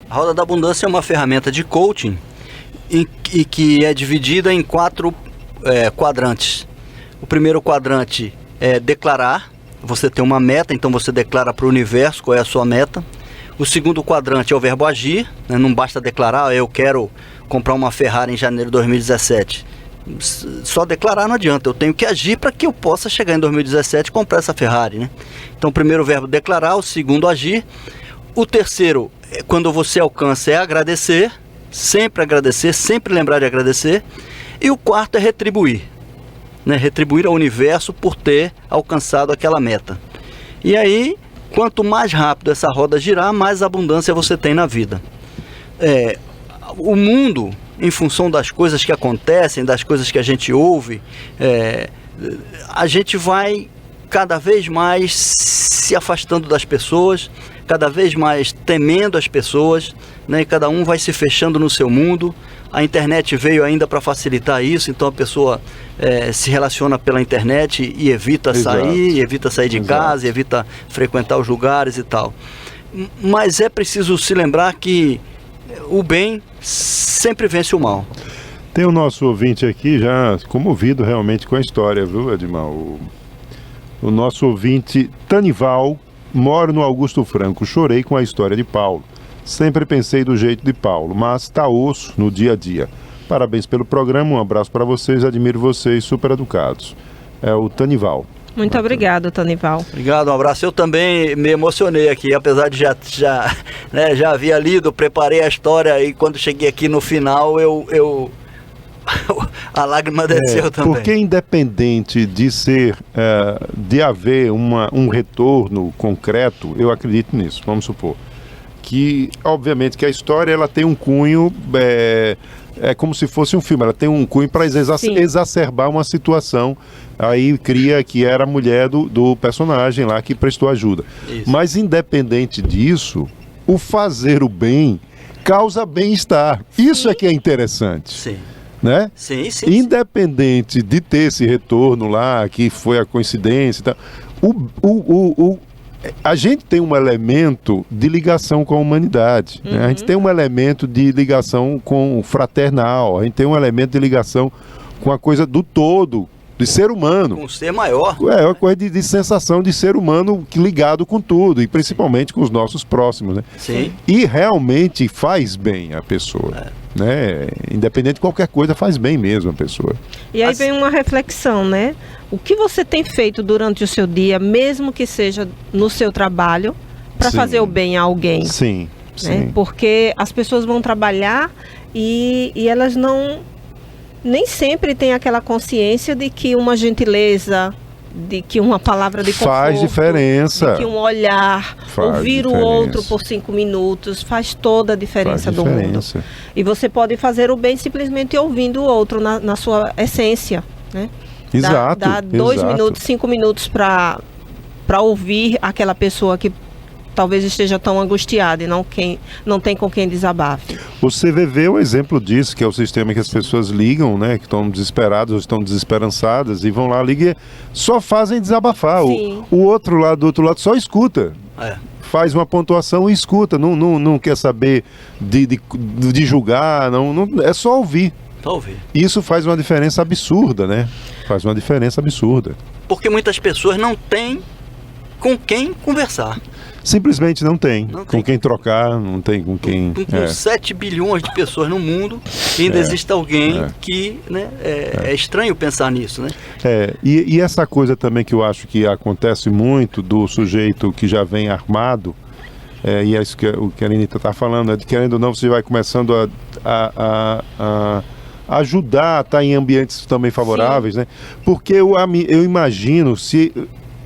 A Roda da Abundância é uma ferramenta de coaching e que é dividida em 4 quadrantes. O primeiro quadrante é declarar. Você tem uma meta, então você declara para o universo qual é a sua meta. O segundo quadrante é o verbo agir, né? Não basta declarar, eu quero comprar uma Ferrari em janeiro de 2017. Só declarar não adianta, eu tenho que agir para que eu possa chegar em 2017 e comprar essa Ferrari, né? Então o primeiro verbo declarar, o segundo agir. O terceiro, quando você alcança, é agradecer, sempre lembrar de agradecer. E o quarto é retribuir, né? Retribuir ao universo por ter alcançado aquela meta. E aí, quanto mais rápido essa roda girar, mais abundância você tem na vida. O mundo, em função das coisas que acontecem, das coisas que a gente ouve, a gente vai cada vez mais se afastando das pessoas, cada vez mais temendo as pessoas, né? E cada um vai se fechando no seu mundo. A internet veio ainda para facilitar isso, então a pessoa se relaciona pela internet e evita sair de casa, evita frequentar os lugares e tal. Mas é preciso se lembrar que o bem sempre vence o mal. Tem o nosso ouvinte aqui já comovido realmente com a história, viu, Edmar? O nosso ouvinte Tanival, moro no Augusto Franco, chorei com a história de Paulo. Sempre pensei do jeito de Paulo, mas tá osso no dia a dia. Parabéns pelo programa, um abraço para vocês, admiro vocês, super educados. É o Tanival. Muito obrigado, Tanival. Obrigado, um abraço. Eu também me emocionei aqui, apesar de já havia lido, preparei a história e quando cheguei aqui no final, a lágrima desceu também. Porque independente de haver um retorno concreto, eu acredito nisso, vamos supor. Que, obviamente, que a história ela tem um cunho, é como se fosse um filme, ela tem um cunho para exacerbar uma situação, aí cria que era a mulher do personagem lá que prestou ajuda. Isso. Mas, independente disso, o fazer o bem causa bem-estar. Isso é que é interessante. Sim. Né? Sim. Independente de ter esse retorno lá, que foi a coincidência e tal, a gente tem um elemento de ligação com a humanidade, né? A gente tem um elemento de ligação com o fraternal, a gente tem um elemento de ligação com a coisa do todo, de ser humano. Com o ser maior. É uma coisa de sensação de ser humano ligado com tudo, e principalmente com os nossos próximos, né? Sim. E realmente faz bem a pessoa. Né? Independente de qualquer coisa, faz bem mesmo a pessoa. E aí vem uma reflexão, né? O que você tem feito durante o seu dia, mesmo que seja no seu trabalho, para fazer o bem a alguém? Sim, né? Porque as pessoas vão trabalhar e elas nem sempre têm aquela consciência de que uma gentileza, de que uma palavra de conforto, faz diferença, de que um olhar, ouvir o outro por 5 minutos, faz toda a diferença do mundo. E você pode fazer o bem simplesmente ouvindo o outro na sua essência, né? Exato. Dá 2 minutos, 5 minutos para ouvir aquela pessoa que talvez esteja tão angustiada e não tem com quem desabafe. O CVV é um exemplo disso, que é o sistema que as pessoas ligam, né, que estão desesperadas ou estão desesperançadas e vão lá, ligam, só fazem desabafar. O outro lado, do outro lado, só escuta. Faz uma pontuação e escuta, não quer saber de julgar, é só ouvir. Isso faz uma diferença absurda, né? Faz uma diferença absurda. Porque muitas pessoas não têm com quem conversar. Simplesmente não tem com quem trocar, não tem com quem... Com 7 bilhões de pessoas no mundo, ainda existe alguém que, né, é estranho pensar nisso, né? E essa coisa também que eu acho que acontece muito do sujeito que já vem armado, e é isso que a Anitta está falando, querendo ou não, você vai começando a ajudar a estar em ambientes também favoráveis, né? Porque eu imagino se...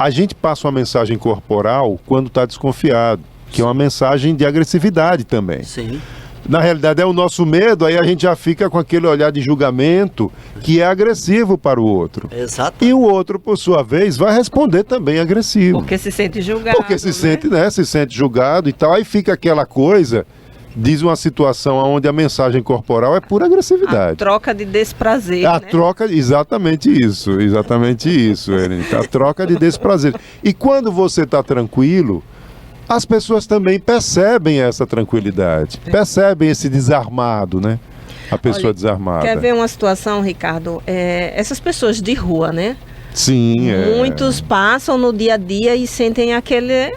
A gente passa uma mensagem corporal quando está desconfiado, que é uma mensagem de agressividade também. Sim. Na realidade é o nosso medo, aí a gente já fica com aquele olhar de julgamento que é agressivo para o outro. Exato. E o outro, por sua vez, vai responder também agressivo. Porque se sente julgado. Porque se sente julgado e tal, aí fica aquela coisa... Diz uma situação onde a mensagem corporal é pura agressividade. A troca de desprazer, exatamente isso, Erinita. A troca de desprazer. E quando você está tranquilo, as pessoas também percebem essa tranquilidade, percebem esse desarmado, né? A pessoa Olha, desarmada. Quer ver uma situação, Ricardo? Essas pessoas de rua, né? Sim, Muitos passam no dia a dia e sentem aquela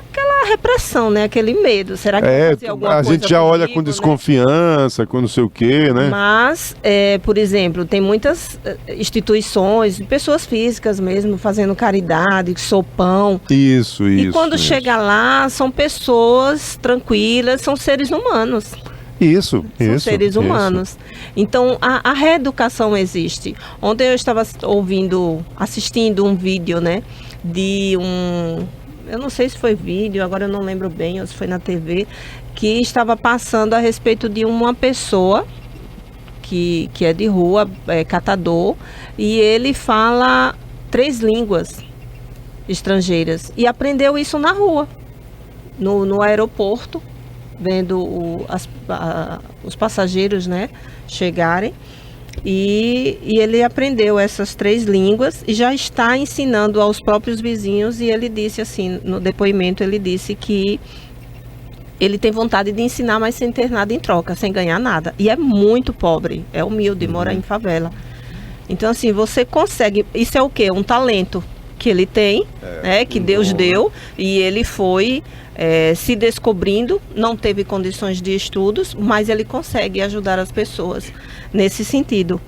repressão, né? Aquele medo. Será que vai fazer alguma coisa a gente já olha comigo, com desconfiança, com não sei o quê, né? Mas, por exemplo, tem muitas instituições, pessoas físicas mesmo, fazendo caridade, sopão. Isso. E quando chega lá, são pessoas tranquilas, são seres humanos. São Seres humanos. Então, a reeducação existe. Ontem eu estava assistindo um vídeo, né, de eu não sei se foi vídeo, agora eu não lembro bem, ou se foi na TV, que estava passando a respeito de uma pessoa que é de rua, catador, e ele fala 3 línguas estrangeiras, e aprendeu isso na rua, no aeroporto, vendo os passageiros, né, chegarem, e ele aprendeu essas 3 línguas e já está ensinando aos próprios vizinhos. E ele disse assim, no depoimento, ele disse que ele tem vontade de ensinar, mas sem ter nada em troca, sem ganhar nada. E é muito pobre, é humilde, mora em favela. Então, assim, você consegue... Isso é o quê? Um talento que ele tem, né, que Deus deu, e ele foi se descobrindo, não teve condições de estudos, mas ele consegue ajudar as pessoas nesse sentido.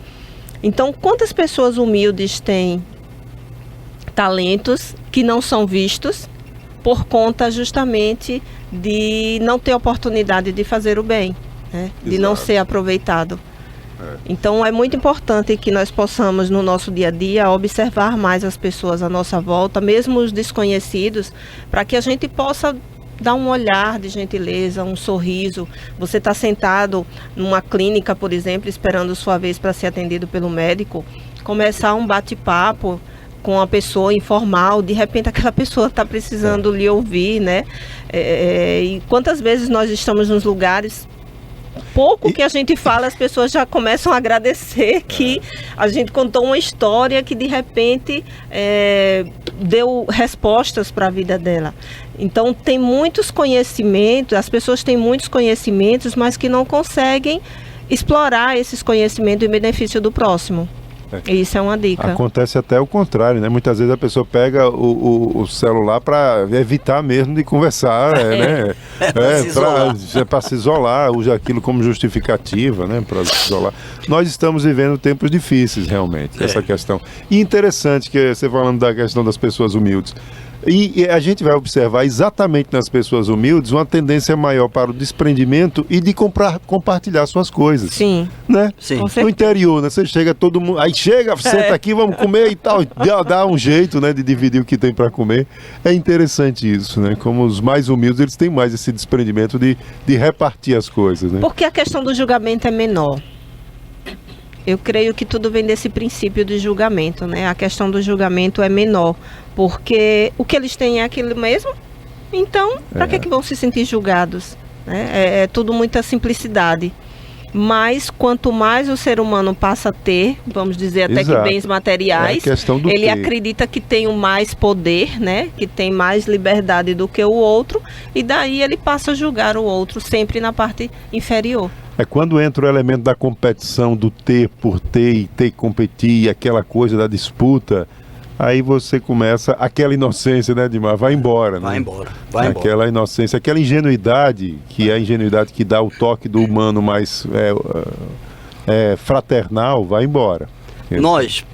Então, quantas pessoas humildes têm talentos que não são vistos por conta justamente de não ter oportunidade de fazer o bem, né, de não ser aproveitado. Então é muito importante que nós possamos no nosso dia a dia observar mais as pessoas à nossa volta, mesmo os desconhecidos, para que a gente possa dar um olhar de gentileza, um sorriso. Você está sentado numa clínica, por exemplo, esperando sua vez para ser atendido pelo médico, começar um bate-papo com uma pessoa informal, de repente aquela pessoa está precisando lhe ouvir, né? E quantas vezes nós estamos nos lugares, pouco que a gente fala, as pessoas já começam a agradecer que a gente contou uma história que de repente deu respostas para a vida dela. Então tem muitos conhecimentos, as pessoas têm muitos conhecimentos, mas que não conseguem explorar esses conhecimentos em benefício do próximo. Isso é uma dica. Acontece até o contrário, né? Muitas vezes a pessoa pega o celular para evitar mesmo de conversar, né? Para se isolar, usa aquilo como justificativa, né? Para se isolar. Nós estamos vivendo tempos difíceis, realmente, essa questão. E interessante que você falando da questão das pessoas humildes. E a gente vai observar exatamente nas pessoas humildes uma tendência maior para o desprendimento e de compartilhar suas coisas. Sim. Né? Sim. No interior, né? Você chega, todo mundo. Aí chega, senta aqui, vamos comer e tal. Dá um jeito, né, de dividir o que tem para comer. É interessante isso, né? Como os mais humildes, eles têm mais esse desprendimento de repartir as coisas, né? Porque a questão do julgamento é menor. Eu creio que tudo vem desse princípio de julgamento, né? A questão do julgamento é menor, porque o que eles têm é aquilo mesmo, então, para que vão se sentir julgados? Né? É tudo muita simplicidade. Mas quanto mais o ser humano passa a ter, vamos dizer até que bens materiais, ele acredita que tem mais poder, né? Que tem mais liberdade do que o outro, e daí ele passa a julgar o outro sempre na parte inferior. É quando entra o elemento da competição, do ter por ter e ter que competir, aquela coisa da disputa, aí você começa, aquela inocência, né, Edmar? Vai embora, né? Vai embora. Aquela inocência, aquela ingenuidade, que é a ingenuidade que dá o toque do humano mais fraternal, vai embora. Nós,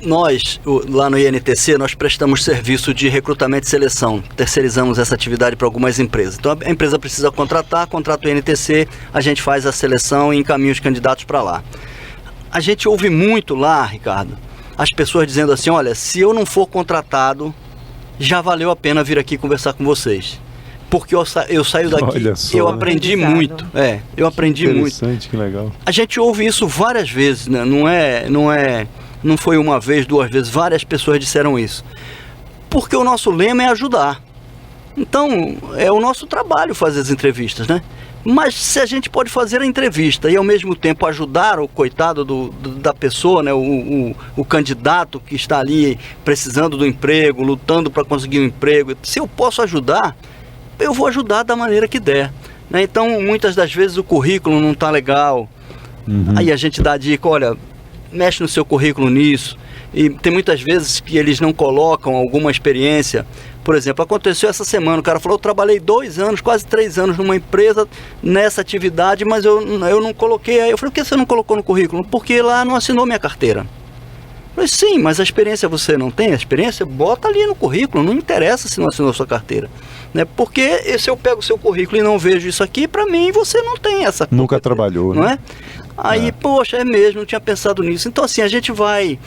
lá no INTC, nós prestamos serviço de recrutamento e seleção. Terceirizamos essa atividade para algumas empresas. Então, a empresa precisa contrata o INTC, a gente faz a seleção e encaminha os candidatos para lá. A gente ouve muito lá, Ricardo, as pessoas dizendo assim, olha, se eu não for contratado, já valeu a pena vir aqui conversar com vocês. Porque eu saio daqui, eu aprendi muito. Eu aprendi muito. Interessante, que legal. A gente ouve isso várias vezes, né? Não foi uma vez, 2 vezes, várias pessoas disseram isso. Porque o nosso lema é ajudar. Então, é o nosso trabalho fazer as entrevistas, né? Mas se a gente pode fazer a entrevista e ao mesmo tempo ajudar o coitado da pessoa, né? O candidato que está ali precisando do emprego, lutando para conseguir um emprego, se eu posso ajudar, eu vou ajudar da maneira que der, né? Então, muitas das vezes o currículo não está legal, aí a gente dá a dica, olha, mexe no seu currículo nisso. E tem muitas vezes que eles não colocam alguma experiência. Por exemplo, aconteceu essa semana, o cara falou, eu trabalhei 2 anos, quase 3 anos numa empresa nessa atividade, mas eu não coloquei. Aí eu falei, por que você não colocou no currículo? Porque lá não assinou minha carteira. Eu falei, sim, mas a experiência você não tem? A experiência, bota ali no currículo, não interessa se não assinou a sua carteira. Né? Porque se eu pego o seu currículo e não vejo isso aqui, para mim você não tem essa... Nunca trabalhou, não né? é? Aí, poxa, é mesmo, não tinha pensado nisso. Então, assim, a gente vai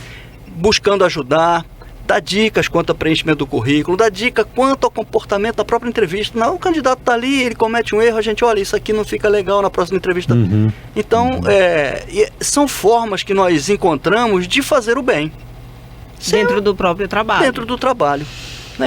buscando ajudar, dá dicas quanto ao preenchimento do currículo, dá dica quanto ao comportamento da própria entrevista. Não, o candidato está ali, ele comete um erro, a gente, olha, isso aqui não fica legal na próxima entrevista. Então, são formas que nós encontramos de fazer o bem. Dentro do próprio trabalho. Dentro do trabalho.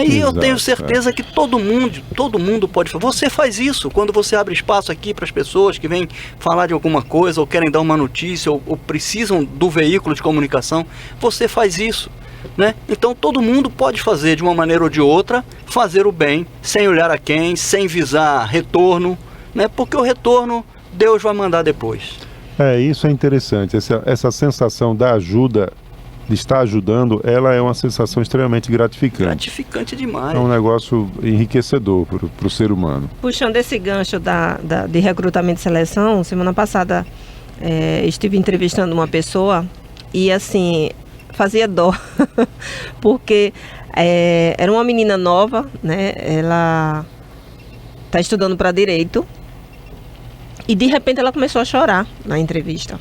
E eu tenho certeza que todo mundo pode fazer. Você faz isso quando você abre espaço aqui para as pessoas que vêm falar de alguma coisa, ou querem dar uma notícia, ou precisam do veículo de comunicação. Você faz isso, né? Então todo mundo pode fazer de uma maneira ou de outra, fazer o bem, sem olhar a quem, sem visar retorno, né? Porque o retorno Deus vai mandar depois. Isso é interessante. Essa sensação da ajuda, de estar ajudando, ela é uma sensação extremamente gratificante. Gratificante demais. É um negócio enriquecedor para o ser humano. Puxando esse gancho de recrutamento e seleção, semana passada estive entrevistando uma pessoa e assim, fazia dó, porque era uma menina nova, né? Ela está estudando para direito e de repente ela começou a chorar na entrevista.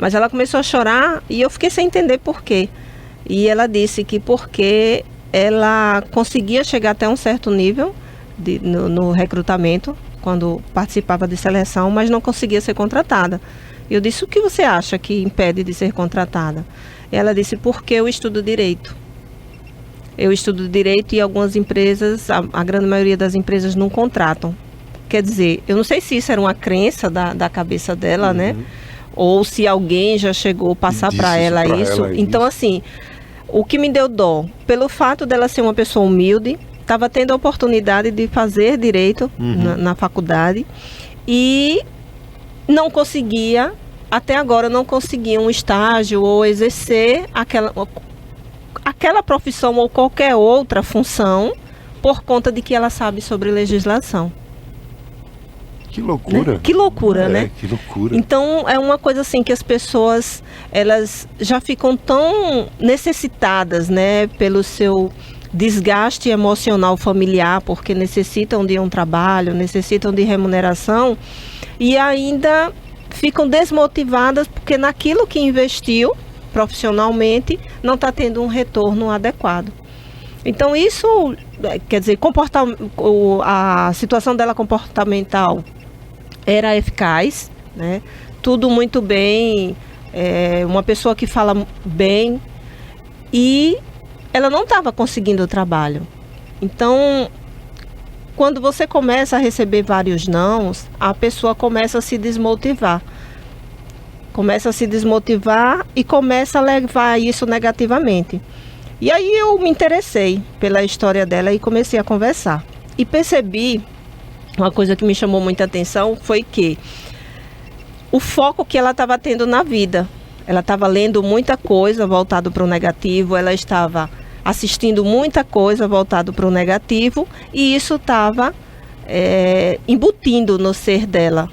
Mas ela começou a chorar e eu fiquei sem entender por quê. E ela disse que porque ela conseguia chegar até um certo nível no recrutamento, quando participava de seleção, mas não conseguia ser contratada. E eu disse, o que você acha que impede de ser contratada? E ela disse, porque eu estudo direito. Eu estudo direito e algumas empresas, a grande maioria das empresas não contratam. Quer dizer, eu não sei se isso era uma crença da cabeça dela, né? Ou se alguém já chegou a passar para ela isso. Então, assim, o que me deu dó, pelo fato dela ser uma pessoa humilde, estava tendo a oportunidade de fazer direito na faculdade e não conseguia, até agora não conseguia um estágio ou exercer aquela profissão ou qualquer outra função por conta de que ela sabe sobre legislação. Que loucura. Né? Que loucura, né? Que loucura. Então, é uma coisa assim que as pessoas, elas já ficam tão necessitadas, né? Pelo seu desgaste emocional familiar, porque necessitam de um trabalho, necessitam de remuneração, e ainda ficam desmotivadas porque naquilo que investiu profissionalmente não está tendo um retorno adequado. Então, isso, quer dizer, a situação dela comportamental era eficaz, né? Tudo muito bem, uma pessoa que fala bem, e ela não estava conseguindo o trabalho. Então, quando você começa a receber vários nãos, a pessoa começa a se desmotivar. E começa a levar isso negativamente. E aí eu me interessei pela história dela e comecei a conversar. E percebi, uma coisa que me chamou muita atenção foi que o foco que ela estava tendo na vida. Ela estava lendo muita coisa voltado para o negativo, ela estava assistindo muita coisa voltado para o negativo, e isso estava embutindo no ser dela.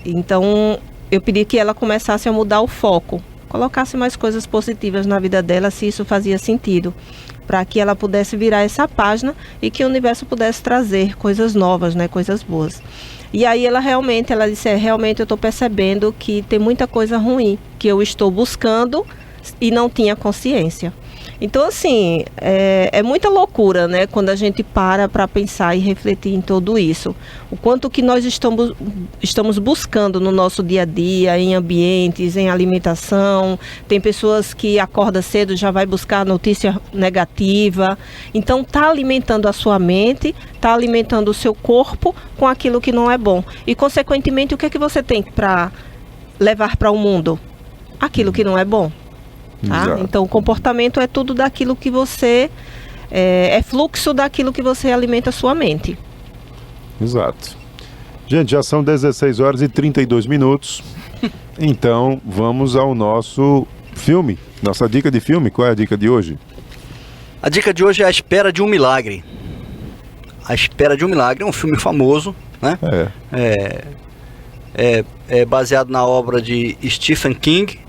Então, eu pedi que ela começasse a mudar o foco, colocasse mais coisas positivas na vida dela, se isso fazia sentido, para que ela pudesse virar essa página e que o universo pudesse trazer coisas novas, né, coisas boas. E aí ela disse, realmente eu estou percebendo que tem muita coisa ruim que eu estou buscando e não tinha consciência. Então, assim, é muita loucura, né, quando a gente para pensar e refletir em tudo isso. O quanto que nós estamos buscando no nosso dia a dia, em ambientes, em alimentação. Tem pessoas que acordam cedo e já vai buscar notícia negativa. Então, está alimentando a sua mente, está alimentando o seu corpo com aquilo que não é bom. E, consequentemente, o que é que você tem para levar para o mundo? Aquilo que não é bom. Tá? Então, o comportamento é tudo daquilo que você... é fluxo daquilo que você alimenta a sua mente. Exato. Gente, já são 16 horas e 32 minutos. Então, vamos ao nosso filme. Nossa dica de filme. Qual é a dica de hoje? A dica de hoje é A Espera de um Milagre. A Espera de um Milagre é um filme famoso, né? É baseado na obra de Stephen King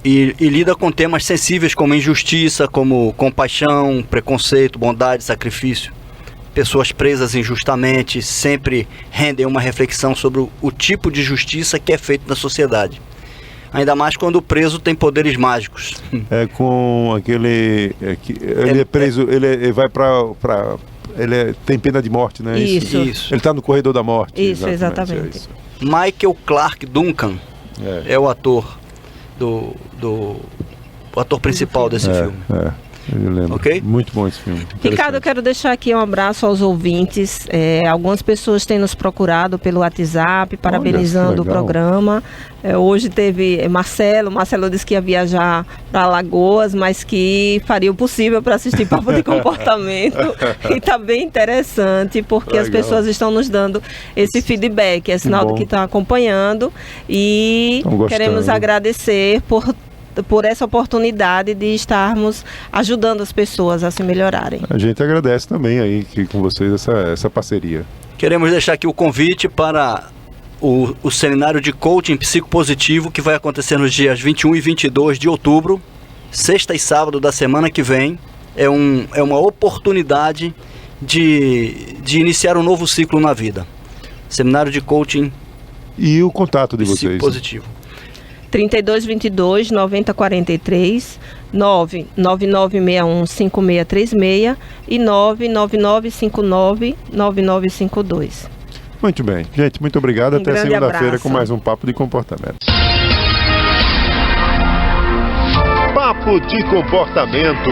e lida com temas sensíveis como injustiça, como compaixão, preconceito, bondade, sacrifício. Pessoas presas injustamente sempre rendem uma reflexão sobre o tipo de justiça que é feito na sociedade. Ainda mais quando o preso tem poderes mágicos. É com aquele... ele é preso, ele vai para... tem pena de morte, né? Isso. Ele está no corredor da morte. Isso, exatamente. É isso. Michael Clarke Duncan é o ator o ator principal desse filme. Eu lembro. Ok? Muito bom esse filme. Ricardo, eu quero deixar aqui um abraço aos ouvintes. Algumas pessoas têm nos procurado pelo WhatsApp, parabenizando o programa. Hoje teve Marcelo disse que ia viajar para Alagoas, mas que faria o possível para assistir Papo de Comportamento. E está bem interessante, porque as pessoas estão nos dando esse feedback, é sinal do que está acompanhando. E queremos agradecer por essa oportunidade de estarmos ajudando as pessoas a se melhorarem. A gente agradece também aí com vocês essa parceria. Queremos deixar aqui o convite para o seminário de coaching psicopositivo que vai acontecer nos dias 21 e 22 de outubro, sexta e sábado da semana que vem. É uma oportunidade de iniciar um novo ciclo na vida. Seminário de coaching e o contato de vocês. Psicopositivo. 3222 9043 99961 5636 e 99959 9952. Muito bem. Gente, muito obrigado. Até segunda-feira com mais um Papo de Comportamento. Papo de Comportamento.